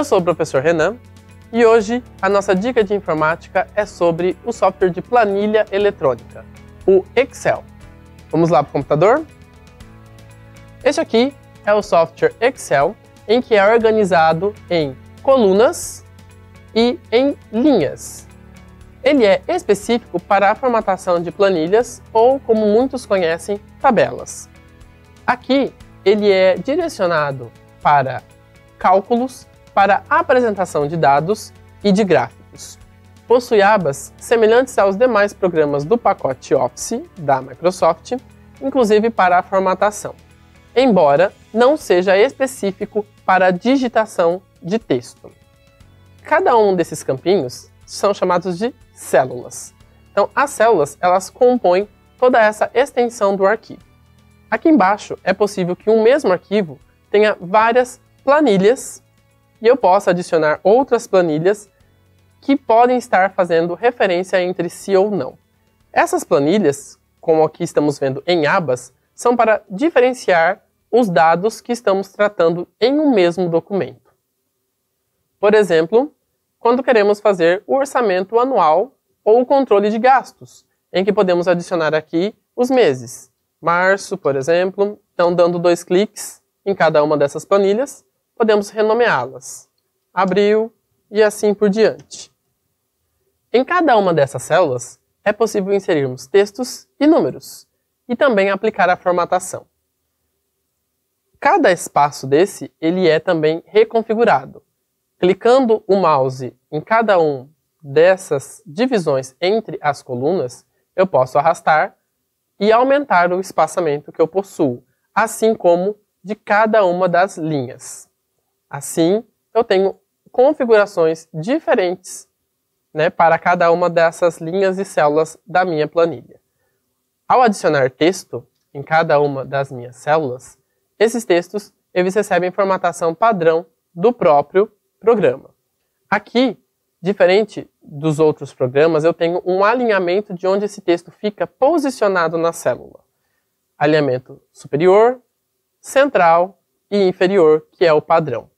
Eu sou o professor Renan e hoje a nossa dica de informática é sobre o software de planilha eletrônica, o Excel. Vamos lá para o computador? Este aqui é o software Excel, em que é organizado em colunas e em linhas. Ele é específico para a formatação de planilhas ou, como muitos conhecem, tabelas. Aqui ele é direcionado para cálculos, para apresentação de dados e de gráficos. Possui abas semelhantes aos demais programas do pacote Office da Microsoft, inclusive para a formatação, embora não seja específico para a digitação de texto. Cada um desses campinhos são chamados de células. Então, as células, elas compõem toda essa extensão do arquivo. Aqui embaixo é possível que um mesmo arquivo tenha várias planilhas e eu possa adicionar outras planilhas que podem estar fazendo referência entre si ou não. Essas planilhas, como aqui estamos vendo em abas, são para diferenciar os dados que estamos tratando em um mesmo documento. Por exemplo, quando queremos fazer o orçamento anual ou o controle de gastos, em que podemos adicionar aqui os meses. Março, por exemplo, então dando 2 cliques em cada uma dessas planilhas, podemos renomeá-las. Abril e assim por diante. Em cada uma dessas células, é possível inserirmos textos e números, e também aplicar a formatação. Cada espaço desse, ele é também reconfigurado. Clicando o mouse em cada um dessas divisões entre as colunas, eu posso arrastar e aumentar o espaçamento que eu possuo, assim como de cada uma das linhas. Assim, eu tenho configurações diferentes, para cada uma dessas linhas e células da minha planilha. Ao adicionar texto em cada uma das minhas células, esses textos eles recebem formatação padrão do próprio programa. Aqui, diferente dos outros programas, eu tenho um alinhamento de onde esse texto fica posicionado na célula. Alinhamento superior, central e inferior, que é o padrão.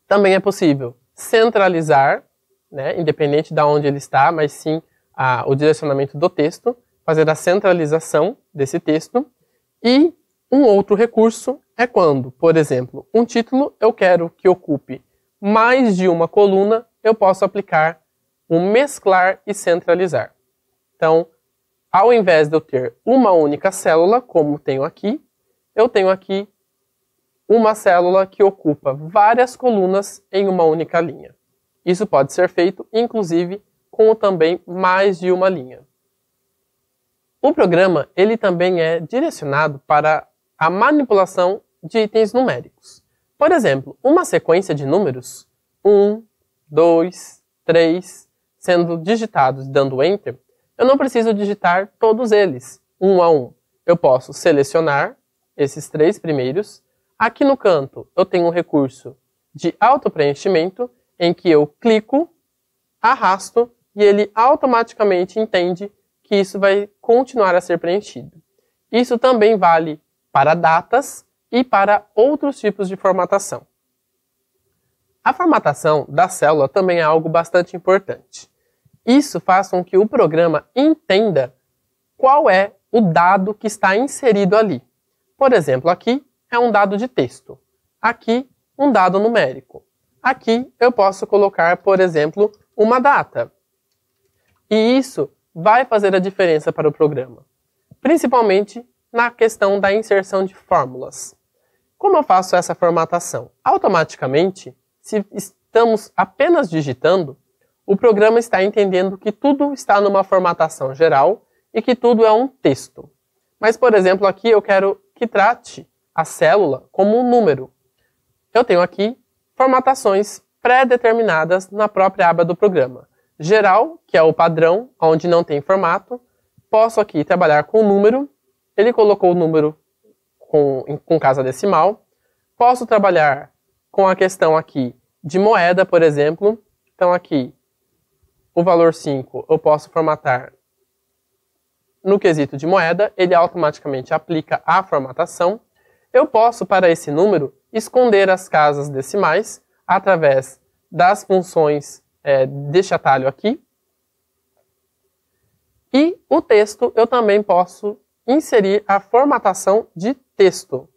Também é possível centralizar, independente de onde ele está, mas sim o direcionamento do texto, fazer a centralização desse texto. E um outro recurso é quando, por exemplo, um título eu quero que ocupe mais de uma coluna, eu posso aplicar o mesclar e centralizar. Então, ao invés de eu ter uma única célula, como tenho aqui, eu tenho aqui uma célula que ocupa várias colunas em uma única linha. Isso pode ser feito, inclusive, com também mais de uma linha. O programa ele também é direcionado para a manipulação de itens numéricos. Por exemplo, uma sequência de números, 1, 2, 3, sendo digitados dando Enter, eu não preciso digitar todos eles, um a um. Eu posso selecionar esses 3 primeiros. Aqui no canto eu tenho um recurso de autopreenchimento, em que eu clico, arrasto e ele automaticamente entende que isso vai continuar a ser preenchido. Isso também vale para datas e para outros tipos de formatação. A formatação da célula também é algo bastante importante. Isso faz com que o programa entenda qual é o dado que está inserido ali. Por exemplo, aqui é um dado de texto. Aqui, um dado numérico. Aqui eu posso colocar, por exemplo, uma data. E isso vai fazer a diferença para o programa, principalmente na questão da inserção de fórmulas. Como eu faço essa formatação? Automaticamente, se estamos apenas digitando, o programa está entendendo que tudo está numa formatação geral e que tudo é um texto. Mas, por exemplo, aqui eu quero que trate a célula como um número. Eu tenho aqui formatações pré-determinadas na própria aba do programa. Geral, que é o padrão, onde não tem formato. Posso aqui trabalhar com o número. Ele colocou o número com casa decimal. Posso trabalhar com a questão aqui de moeda, por exemplo. Então aqui, o valor 5 eu posso formatar no quesito de moeda. Ele automaticamente aplica a formatação. Eu posso, para esse número, esconder as casas decimais, através das funções deste atalho aqui. E o texto eu também posso inserir a formatação de texto,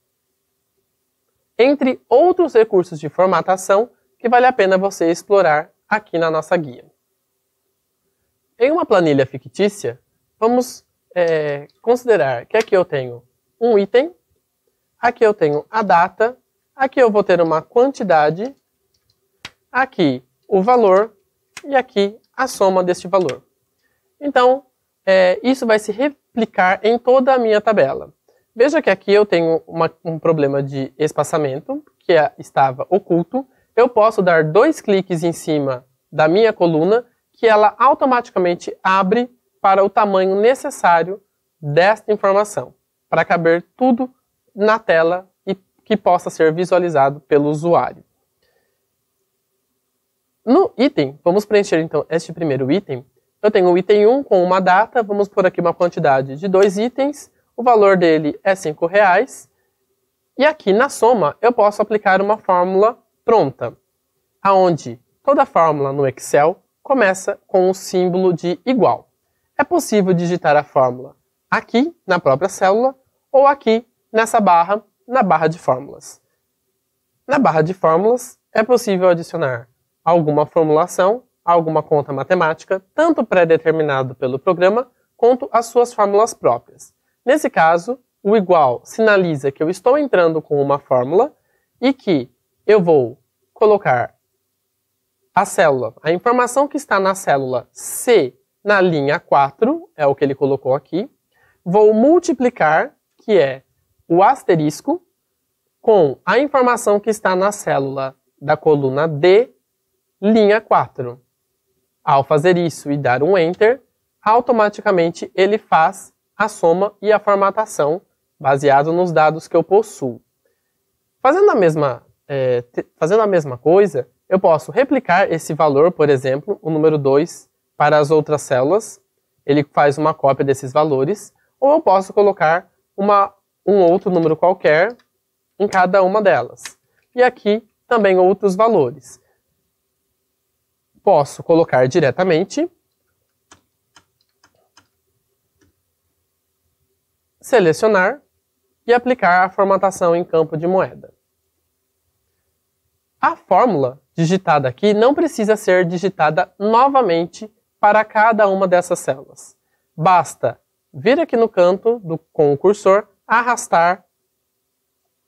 entre outros recursos de formatação que vale a pena você explorar aqui na nossa guia. Em uma planilha fictícia, vamos considerar que aqui eu tenho um item, aqui eu tenho a data, aqui eu vou ter uma quantidade, aqui o valor e aqui a soma deste valor. Então, isso vai se replicar em toda a minha tabela. Veja que aqui eu tenho um problema de espaçamento, que estava oculto. Eu posso dar 2 cliques em cima da minha coluna, que ela automaticamente abre para o tamanho necessário desta informação, para caber tudo na tela e que possa ser visualizado pelo usuário. No item, vamos preencher então este primeiro item. Eu tenho o item 1 com uma data, vamos pôr aqui uma quantidade de 2 itens, o valor dele é R$5, e aqui na soma eu posso aplicar uma fórmula pronta, onde toda fórmula no Excel começa com o símbolo de igual. É possível digitar a fórmula aqui na própria célula ou aqui nessa barra, na barra de fórmulas. Na barra de fórmulas é possível adicionar alguma formulação, alguma conta matemática, tanto pré-determinado pelo programa, quanto as suas fórmulas próprias. Nesse caso, o igual sinaliza que eu estou entrando com uma fórmula e que eu vou colocar a célula, a informação que está na célula C na linha 4, é o que ele colocou aqui, vou multiplicar, que é o asterisco, com a informação que está na célula da coluna D, linha 4. Ao fazer isso e dar um Enter, automaticamente ele faz a soma e a formatação baseado nos dados que eu possuo. Fazendo a mesma coisa, eu posso replicar esse valor, por exemplo, o número 2, para as outras células. Ele faz uma cópia desses valores. Ou eu posso colocar um outro número qualquer em cada uma delas. E aqui também outros valores. Posso colocar diretamente, selecionar e aplicar a formatação em campo de moeda. A fórmula digitada aqui não precisa ser digitada novamente para cada uma dessas células. Basta vir aqui no canto com o cursor, arrastar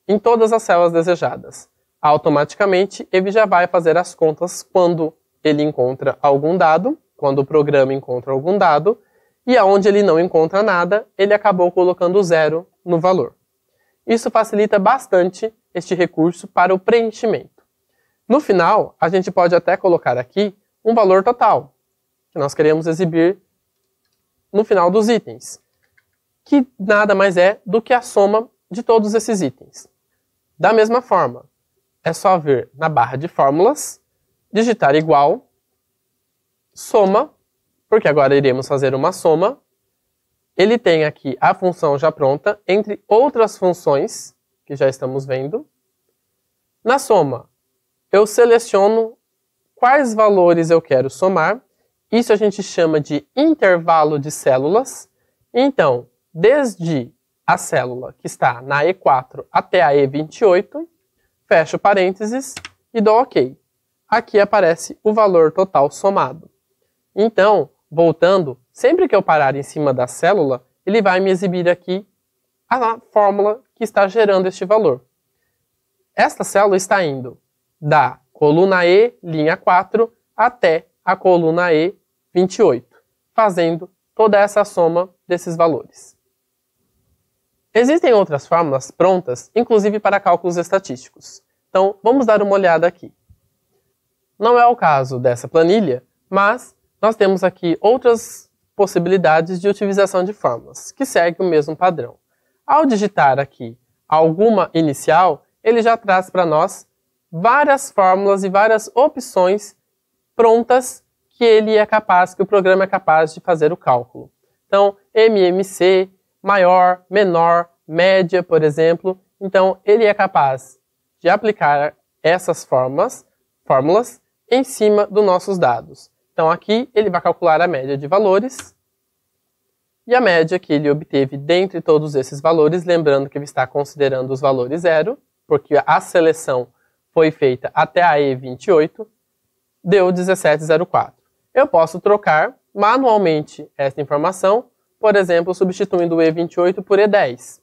em todas as células desejadas. Automaticamente ele já vai fazer as contas quando ele encontra algum dado, quando o programa encontra algum dado, e aonde ele não encontra nada, ele acabou colocando 0 no valor. Isso facilita bastante este recurso para o preenchimento. No final, a gente pode até colocar aqui um valor total, que nós queremos exibir no final dos itens, que nada mais é do que a soma de todos esses itens. Da mesma forma, é só vir na barra de fórmulas, digitar igual, soma, porque agora iremos fazer uma soma. Ele tem aqui a função já pronta, entre outras funções que já estamos vendo. Na soma, eu seleciono quais valores eu quero somar. Isso a gente chama de intervalo de células. Então, desde a célula que está na E4 até a E28, fecho parênteses e dou OK. Aqui aparece o valor total somado. Então, voltando, sempre que eu parar em cima da célula, ele vai me exibir aqui a fórmula que está gerando este valor. Esta célula está indo da coluna E, linha 4, até a coluna E28, fazendo toda essa soma desses valores. Existem outras fórmulas prontas, inclusive para cálculos estatísticos. Então, vamos dar uma olhada aqui. Não é o caso dessa planilha, mas nós temos aqui outras possibilidades de utilização de fórmulas, que seguem o mesmo padrão. Ao digitar aqui alguma inicial, ele já traz para nós várias fórmulas e várias opções prontas que o programa é capaz de fazer o cálculo. Então, MMC, maior, menor, média, por exemplo. Então, ele é capaz de aplicar essas fórmulas fórmulas em cima dos nossos dados. Então aqui ele vai calcular a média de valores e a média que ele obteve dentre todos esses valores, lembrando que ele está considerando os valores zero, porque a seleção foi feita até a E28, deu 17,04. Eu posso trocar manualmente essa informação, por exemplo, substituindo o E28 por E10,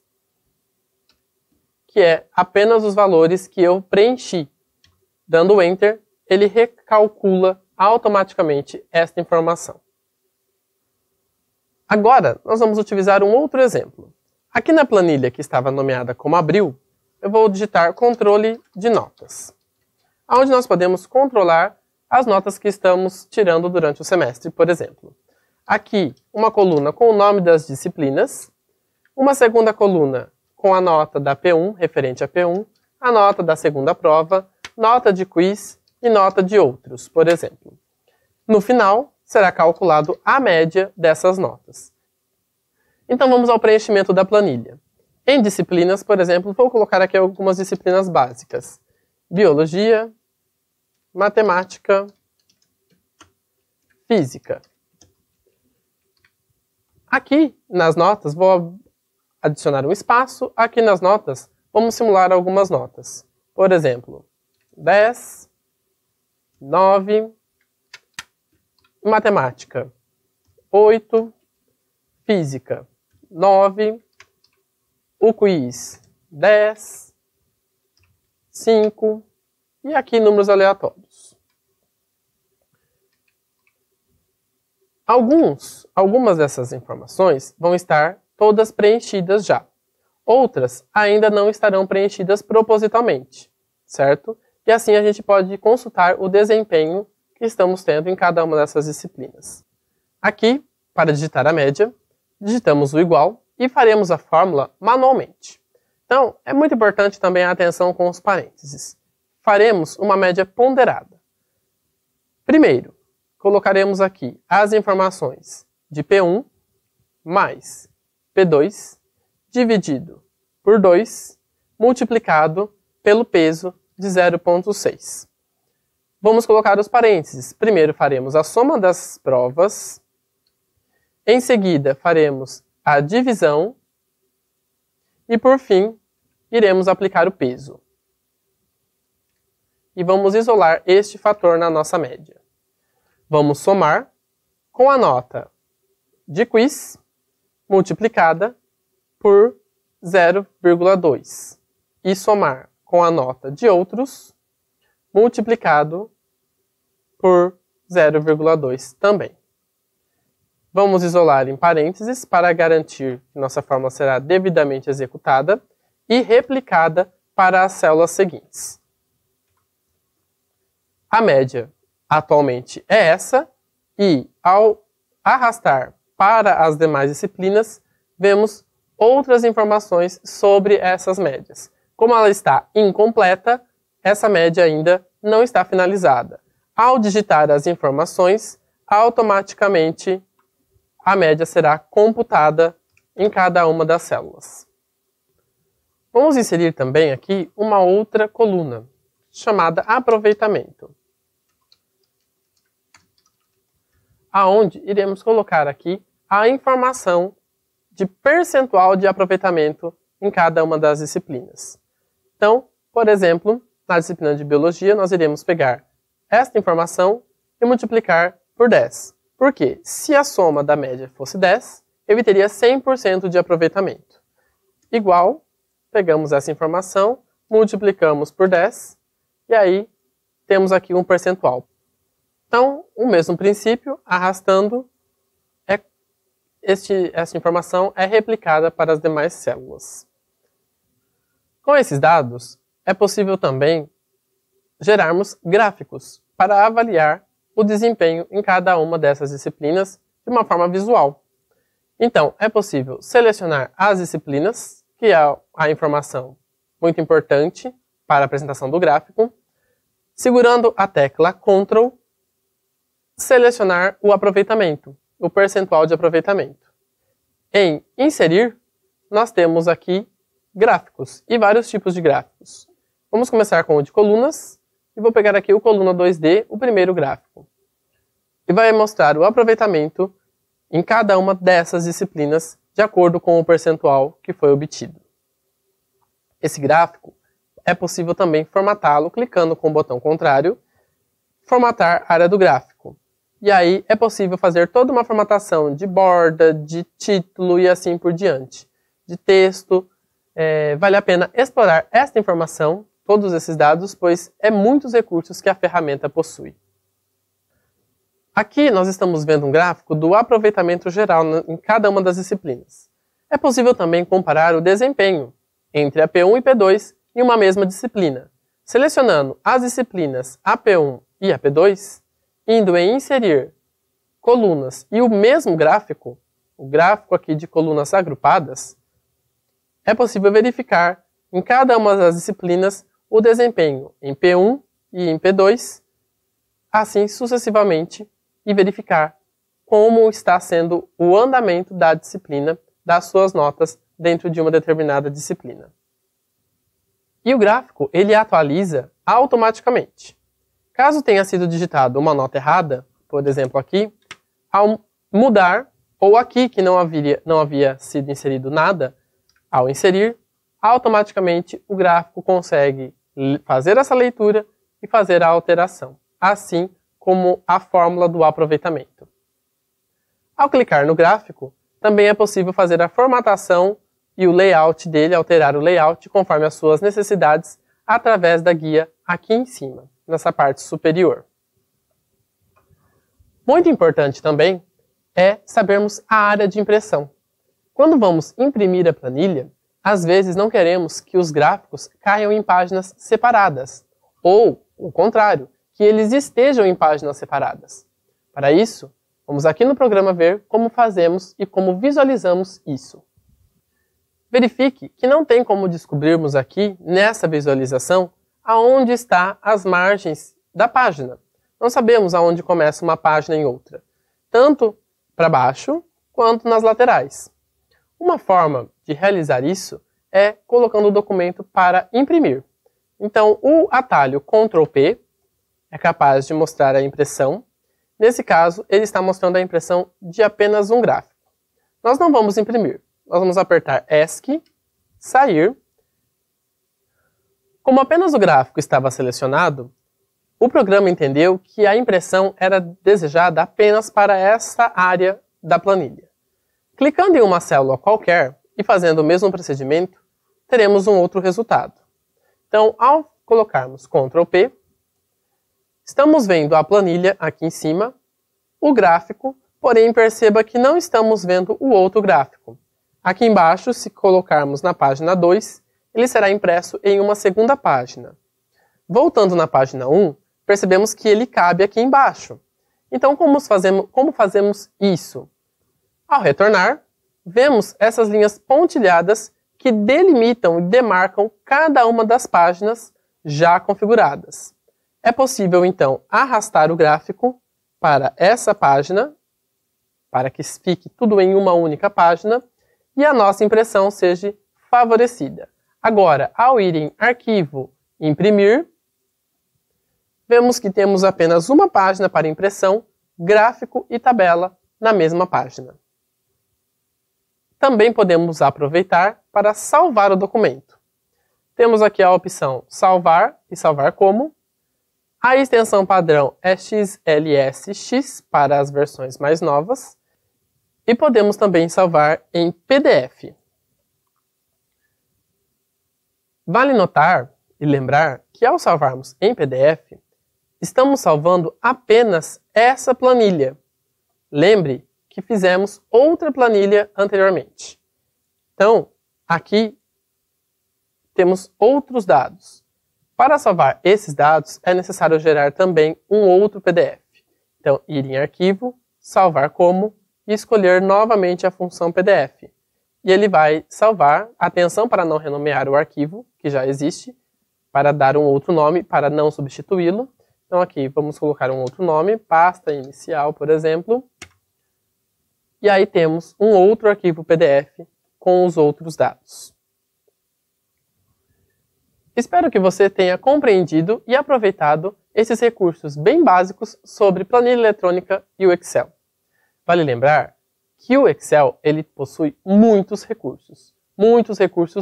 que é apenas os valores que eu preenchi. Dando Enter, ele recalcula automaticamente esta informação. Agora, nós vamos utilizar um outro exemplo. Aqui na planilha que estava nomeada como abril, eu vou digitar controle de notas, onde nós podemos controlar as notas que estamos tirando durante o semestre, por exemplo. Aqui, uma coluna com o nome das disciplinas, uma segunda coluna com a nota da P1, referente a P1, a nota da segunda prova, nota de quiz e nota de outros, por exemplo. No final, será calculado a média dessas notas. Então vamos ao preenchimento da planilha. Em disciplinas, por exemplo, vou colocar aqui algumas disciplinas básicas. Biologia, matemática, física. Aqui nas notas vou adicionar um espaço. Aqui nas notas vamos simular algumas notas. Por exemplo, 10, 9, matemática, 8, física, 9, o quiz, 10, 5 e aqui números aleatórios. Algumas dessas informações vão estar todas preenchidas já. Outras ainda não estarão preenchidas propositalmente, certo? E assim a gente pode consultar o desempenho que estamos tendo em cada uma dessas disciplinas. Aqui, para digitar a média, digitamos o igual e faremos a fórmula manualmente. Então, é muito importante também a atenção com os parênteses. Faremos uma média ponderada. Primeiro, colocaremos aqui as informações de P1 mais P2 dividido por 2 multiplicado pelo peso de 0,6. Vamos colocar os parênteses. Primeiro faremos a soma das provas. Em seguida faremos a divisão. E por fim, iremos aplicar o peso. E vamos isolar este fator na nossa média. Vamos somar com a nota de quiz multiplicada por 0,2. E somar com a nota de outros multiplicado por 0,2 também. Vamos isolar em parênteses para garantir que nossa fórmula será devidamente executada e replicada para as células seguintes. A média atualmente é essa e, ao arrastar para as demais disciplinas, vemos outras informações sobre essas médias. Como ela está incompleta, essa média ainda não está finalizada. Ao digitar as informações, automaticamente a média será computada em cada uma das células. Vamos inserir também aqui uma outra coluna, chamada aproveitamento, aonde iremos colocar aqui a informação de percentual de aproveitamento em cada uma das disciplinas. Então, por exemplo, na disciplina de Biologia, nós iremos pegar esta informação e multiplicar por 10. Por quê? Se a soma da média fosse 10, eu teria 100% de aproveitamento. Igual, pegamos essa informação, multiplicamos por 10, e aí temos aqui um percentual. Então, o mesmo princípio, arrastando, essa informação é replicada para as demais células. Com esses dados, é possível também gerarmos gráficos para avaliar o desempenho em cada uma dessas disciplinas de uma forma visual. Então, é possível selecionar as disciplinas, que é a informação muito importante para a apresentação do gráfico, segurando a tecla Ctrl, selecionar o aproveitamento, o percentual de aproveitamento. Em Inserir, nós temos aqui gráficos e vários tipos de gráficos. Vamos começar com o de colunas. e vou pegar aqui o coluna 2D, o primeiro gráfico. E vai mostrar o aproveitamento em cada uma dessas disciplinas de acordo com o percentual que foi obtido. Esse gráfico é possível também formatá-lo clicando com o botão contrário, formatar área do gráfico. E aí é possível fazer toda uma formatação de borda, de título e assim por diante. De texto. Vale a pena explorar esta informação, todos esses dados, pois é muitos recursos que a ferramenta possui. Aqui nós estamos vendo um gráfico do aproveitamento geral em cada uma das disciplinas. É possível também comparar o desempenho entre a P1 e P2 em uma mesma disciplina, selecionando as disciplinas AP1 e AP2, indo em inserir colunas e o mesmo gráfico, o gráfico aqui de colunas agrupadas, é possível verificar em cada uma das disciplinas o desempenho em P1 e em P2, assim sucessivamente, e verificar como está sendo o andamento da disciplina, das suas notas dentro de uma determinada disciplina. E o gráfico, ele atualiza automaticamente. Caso tenha sido digitada uma nota errada, por exemplo aqui, ao mudar, ou aqui que não havia sido inserido nada, ao inserir, automaticamente o gráfico consegue fazer essa leitura e fazer a alteração, assim como a fórmula do aproveitamento. Ao clicar no gráfico, também é possível fazer a formatação e o layout dele, alterar o layout conforme as suas necessidades, através da guia aqui em cima, nessa parte superior. Muito importante também é sabermos a área de impressão. Quando vamos imprimir a planilha, às vezes não queremos que os gráficos caiam em páginas separadas, ou, o contrário, que eles estejam em páginas separadas. Para isso, vamos aqui no programa ver como fazemos e como visualizamos isso. Verifique que não tem como descobrirmos aqui, nessa visualização, aonde estão as margens da página. Não sabemos aonde começa uma página em outra, tanto para baixo quanto nas laterais. Uma forma de realizar isso é colocando o documento para imprimir. Então, o atalho Ctrl+P é capaz de mostrar a impressão. Nesse caso, ele está mostrando a impressão de apenas um gráfico. Nós não vamos imprimir. Nós vamos apertar ESC, sair. Como apenas o gráfico estava selecionado, o programa entendeu que a impressão era desejada apenas para essa área da planilha. Clicando em uma célula qualquer e fazendo o mesmo procedimento, teremos um outro resultado. Então, ao colocarmos Ctrl+P, estamos vendo a planilha aqui em cima, o gráfico, porém perceba que não estamos vendo o outro gráfico. Aqui embaixo, se colocarmos na página 2, ele será impresso em uma segunda página. Voltando na página 1, percebemos que ele cabe aqui embaixo. Então, como fazemos isso? Ao retornar, vemos essas linhas pontilhadas que delimitam e demarcam cada uma das páginas já configuradas. É possível, então, arrastar o gráfico para essa página, para que fique tudo em uma única página, e a nossa impressão seja favorecida. Agora, ao ir em Arquivo e Imprimir, vemos que temos apenas uma página para impressão, gráfico e tabela na mesma página. Também podemos aproveitar para salvar o documento. Temos aqui a opção Salvar e Salvar Como. A extensão padrão é XLSX para as versões mais novas. E podemos também salvar em PDF. Vale notar e lembrar que ao salvarmos em PDF, estamos salvando apenas essa planilha. Lembre que fizemos outra planilha anteriormente. Então, aqui temos outros dados. Para salvar esses dados, é necessário gerar também um outro PDF. Então, ir em Arquivo, Salvar Como e escolher novamente a função PDF. E ele vai salvar, atenção para não renomear o arquivo, que já existe, para dar um outro nome, para não substituí-lo. Então aqui vamos colocar um outro nome, pasta inicial, por exemplo. E aí temos um outro arquivo PDF com os outros dados. Espero que você tenha compreendido e aproveitado esses recursos bem básicos sobre planilha eletrônica e o Excel. Vale lembrar que o Excel ele possui muitos recursos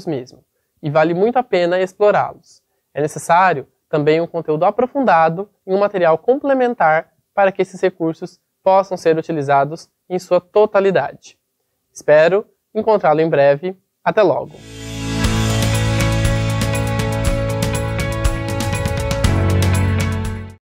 mesmo, e vale muito a pena explorá-los. É necessário também um conteúdo aprofundado e um material complementar para que esses recursos possam ser utilizados em sua totalidade. Espero encontrá-lo em breve. Até logo!